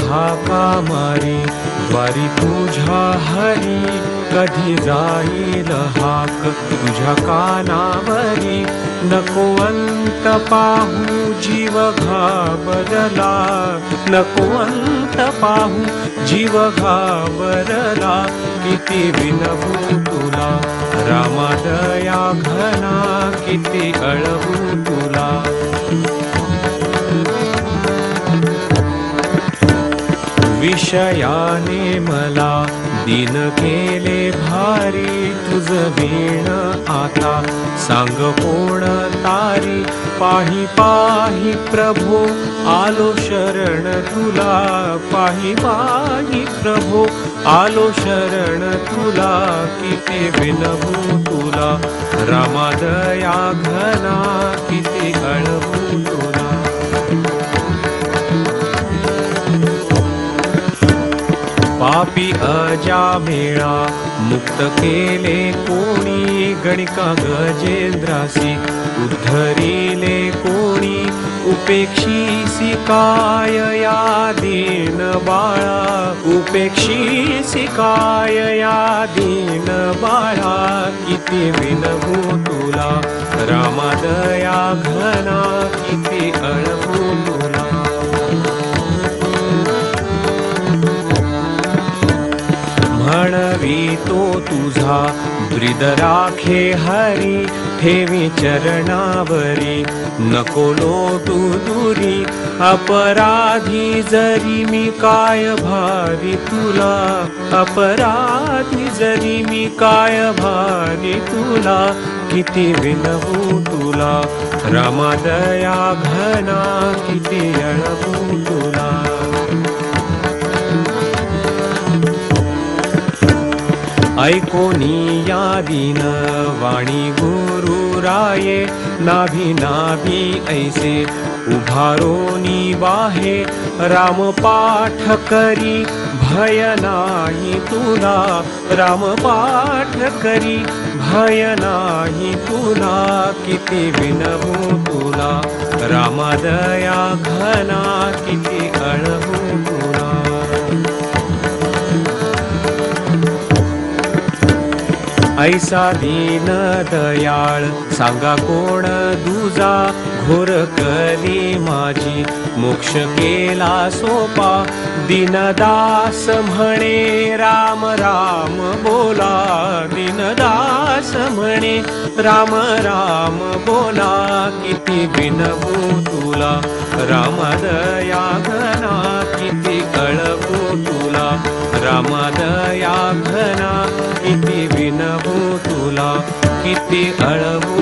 हाका मारी द्वारी तुझ्या हरी, कधी जाईल हाक तुझ्या कानावरी. नको अंत पाहू जीव घाबरला, नको अंत पाहू जीव घाबरला. किती विनवू तुला रामा दया घना, किती अळवू तुला. विषयाने मला दिन केले भारी, तुझ वीण आता सांग कोण तारी. पाही पाही प्रभो आलो शरण तुला, पाही पाही प्रभो आलो शरण तुला. किती विनवू तुला रामा दया घना, किती अळवू तुला. पापी अजामेळा मुक्त केले कोणी, गणिका गजेंद्रासी उद्धरिले कोणी. उपेक्षीसी काय या दीन बाळा, उपेक्षीसी काय या दीन बाळा. किती विनवू तुला रामा दया घना, किती अळवू तुला. म्हणवी तो तुझा ब्रीद राखे हरी, ठेवी चरणावरी नको लोटू दुरी. अपराधी जरी मी काय भारी तुला, अपराधी जरी मी काय भारी तुला. किती विनवू तुला रामा दया घना, किती अळवू तुला. ऐकोनी या दीन वाणी गुरु राये, नाभी नाभी ऐसे उभारोनी वाहे. राम पाठ करी भय नाही तुला, राम पाठ करी भय नाही तुला. किती विनवू तुला रामा दया घना, किती अळवू तुला. ऐसा दीन दयाळ सांगा कोण दुजा, घोर कली माझी मोक्ष केला सोपा. दीनदास म्हणे राम राम बोला, दीनदास म्हणे राम राम बोला. किती विनवू तुला रामा दया घना, किती अळवू तुला रामा दया घना. किती विनवू तुला, किती अळवू